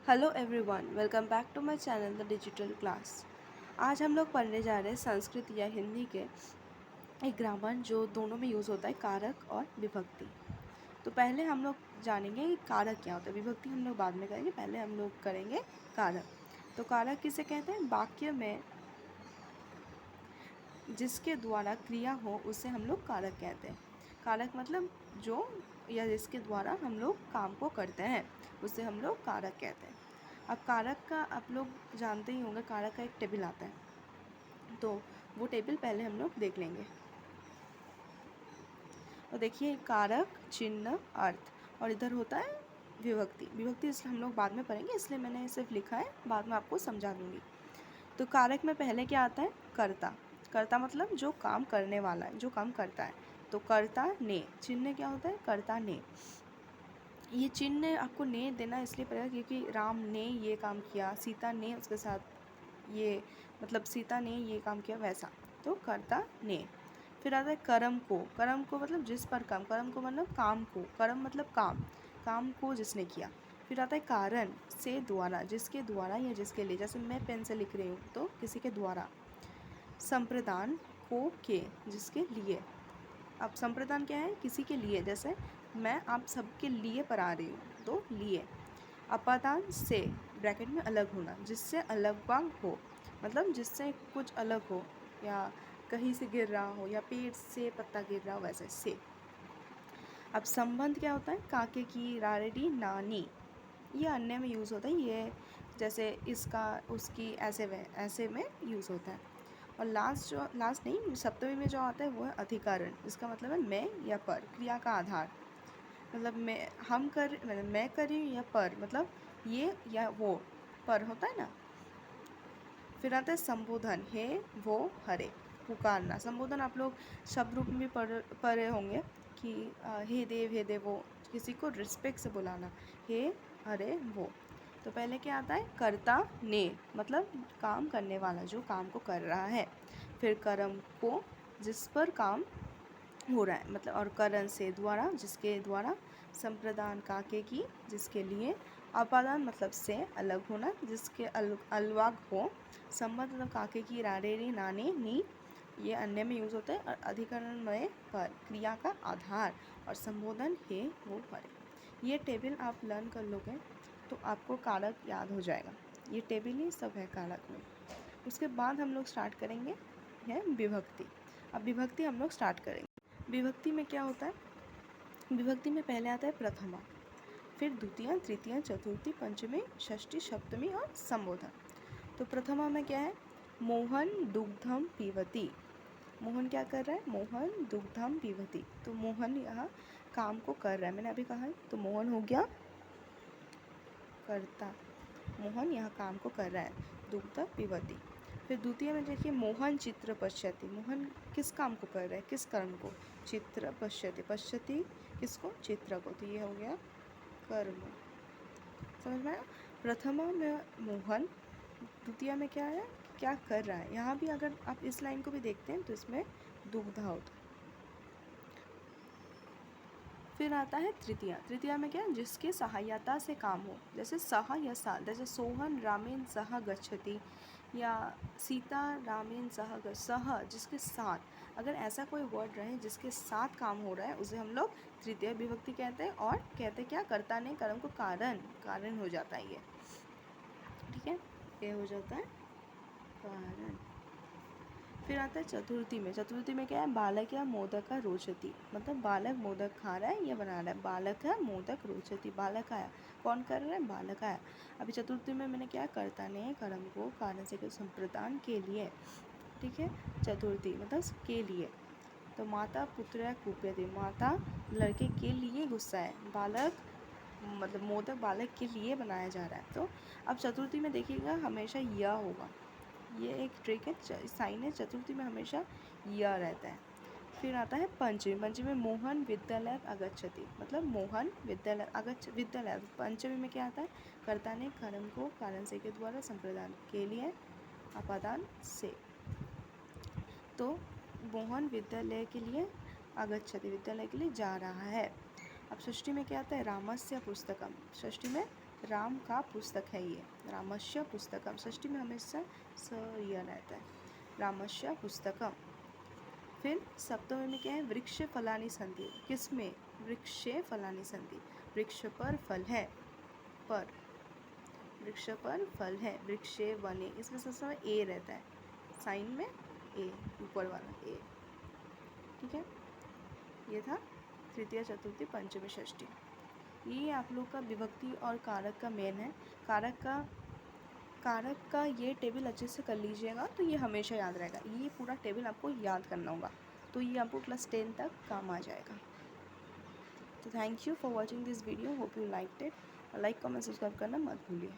Hello everyone, welcome back to my channel the digital class. आज हम लोग पढ़ने जा रहे हैं संस्कृत या हिंदी के एक ग्रामर जो दोनों में यूज़ होता है, कारक और विभक्ति। तो पहले हम लोग जानेंगे कि कारक क्या होता है। विभक्ति हम लोग बाद में करेंगे, पहले हम लोग करेंगे कारक। तो कारक किसे कहते हैं? वाक्य में जिसके द्वारा क्रिया हो उसे हम लोग कारक कहते हैं। कारक मतलब जो या जिसके द्वारा हम लोग काम को करते हैं उसे हम लोग कारक कहते हैं। अब कारक का आप लोग जानते ही होंगे, कारक का एक टेबल आता है, तो वो टेबल पहले हम लोग देख लेंगे। तो देखिए, कारक, चिन्ह, अर्थ, और इधर होता है विभक्ति। विभक्ति इसलिए हम लोग बाद में पढ़ेंगे, इसलिए मैंने सिर्फ लिखा है, बाद में आपको समझा दूंगी। तो कारक में पहले क्या आता है? कर्ता। कर्ता मतलब जो काम करने वाला है, जो काम करता है। तो कर्ता ने। चिन्ह क्या होता है? कर्ता ने। ये चिन्ह आपको ने देना इसलिए पड़ेगा क्योंकि राम ने ये काम किया, सीता ने उसके साथ ये, मतलब सीता ने ये काम किया, वैसा। तो कर्ता ने। फिर आता है कर्म को। कर्म को मतलब जिस पर काम, कर्म को मतलब काम को, कर्म मतलब काम, काम को जिसने किया। फिर आता है कारण, से, द्वारा, जिसके द्वारा या जिसके लिए। जैसे मैं पेन से लिख रही हूँ तो किसी के द्वारा। संप्रदान, को, के, जिसके लिए। अब संप्रदान क्या है? किसी के लिए। जैसे मैं आप सबके लिए पढ़ा रही हूँ तो लिए। अपादान, से, ब्रैकेट में अलग होना, जिससे अलग वांग हो, मतलब जिससे कुछ अलग हो, या कहीं से गिर रहा हो, या पेड़ से पत्ता गिर रहा हो, वैसे से। अब संबंध क्या होता है? काके की, रारेडी, नानी, ये अन्य में यूज़ होता है। ये जैसे इसका, उसकी, ऐसे में यूज़ होता है। और लास्ट नहीं, सप्तमी में जो आता है वो है अधिकरण। इसका मतलब है मैं या पर, क्रिया का आधार। मतलब मैं कर रही हूँ या पर, मतलब ये या वो, पर होता है ना। फिर आता है संबोधन, हे, वो, हरे, पुकारना। संबोधन आप लोग शब्द रूप में भी पढ़े होंगे कि हे देव, हे देवो, किसी को रिस्पेक्ट से बुलाना, हे, हरे, वो। तो पहले क्या आता है? कर्ता ने, मतलब काम करने वाला, जो काम को कर रहा है। फिर कर्म को, जिस पर काम हो रहा है, मतलब, और करण, से, द्वारा, जिसके द्वारा। संप्रदान, काके की, जिसके लिए। अपादान मतलब से, अलग होना, जिसके अलवाग हो। संबंध मतलब काके की, रारेरी, नाने, नी, ये अन्य में यूज़ होता है। और अधिकरण में पर, क्रिया का आधार। और संबोधन हे, वो, हरे। ये टेबल आप लर्न कर लोगे तो आपको कारक याद हो जाएगा। ये टेबल ही सब है कारक में। उसके बाद हम लोग स्टार्ट करेंगे है विभक्ति। अब विभक्ति हम लोग स्टार्ट करेंगे। विभक्ति में क्या होता है? विभक्ति में पहले आता है प्रथमा, फिर द्वितीय, तृतीय, चतुर्थी, पंचमी, षष्ठी, सप्तमी और संबोधन। तो प्रथमा में क्या है? मोहन दुग्धम पीवती। मोहन क्या कर रहा है? मोहन दुग्धम पीवती। तो मोहन यहाँ काम को कर रहा है, मैंने अभी कहा है, तो मोहन हो गया कर्ता। मोहन यहाँ काम को कर रहा है, दुग्ध पीवती। फिर द्वितीय में देखिए, मोहन चित्र पश्यति। मोहन किस काम को कर रहा है? किस कर्म को? चित्र पश्यति। पश्यति किसको? चित्र को। तो ये हो गया कर्म। समझ में आया? प्रथमा में मोहन, द्वितीय में क्या है? क्या कर रहा है। यहाँ भी अगर आप इस लाइन को भी देखते हैं तो इसमें दुग्धा होता है। फिर आता है तृतीया। तृतीया में क्या है? जिसके सहायता से काम हो। जैसे सह या सा, जैसे सोहन रामेन सह गच्छति, या सीता रामेन सह, जिसके साथ। अगर ऐसा कोई वर्ड रहे जिसके साथ काम हो रहा है उसे हम लोग तृतीय विभक्ति कहते हैं। और कहते क्या? कर्ता ने कर्म को कारण, कारण हो जाता है ये। ठीक है, ये हो जाता है कारण। फिर आता है चतुर्थी में। चतुर्थी में क्या है? बालक या मोदक का रोचती, मतलब बालक मोदक खा रहा है या बना रहा है। बालक है मोदक रोचती, बालक आया। कौन कर रहा है? बालक आया। अभी चतुर्थी में मैंने क्या? कर्ता ने कर्म को कारण से संप्रदान के लिए। ठीक है, चतुर्थी मतलब के लिए। तो माता पुत्र कूप्यते, माता लड़के के लिए गुस्सा है। बालक मतलब मोदक बालक के लिए बनाया जा रहा है। तो अब चतुर्थी में देखिएगा हमेशा यह होगा, ये एक ट्रिक है, साइन है। चतुर्थी में हमेशा यह रहता है। फिर आता है पंचमी। पंचमी में मोहन विद्यालय अगच्छति, मतलब मोहन विद्यालय। पंचमी में क्या आता है? कर्ता ने कर्म को कारण से के द्वारा, संप्रदान के लिए, अपादान से। तो मोहन विद्यालय के लिए अगच्छति, विद्यालय के लिए जा रहा है। अब षष्ठी में क्या आता है? रामस्य पुस्तकम। षष्ठी में राम का पुस्तक है ये, रामस्य पुस्तकम। षष्ठी में हमेशा स यह रहता है, रामस्य पुस्तकम। फिर सप्तमी में क्या है, वृक्ष फलानि सन्ति। किसमें, वृक्षे फलानि सन्ति, वृक्ष पर फल है, पर वृक्ष पर फल है, वृक्षे वने, इसमें सबसे समय ए रहता है, साइन में ए, ऊपर वाला ए। ठीक है, ये था तृतीय चतुर्थी पंचमी षष्ठी। ये आप लोग का विभक्ति और कारक का मेन है। कारक का ये टेबल अच्छे से कर लीजिएगा तो ये हमेशा याद रहेगा। ये पूरा टेबल आपको याद करना होगा, तो ये आपको क्लास 10 तक काम आ जाएगा। तो thank you for watching this video, hope you liked it. Like comment subscribe करना मत भूलिए।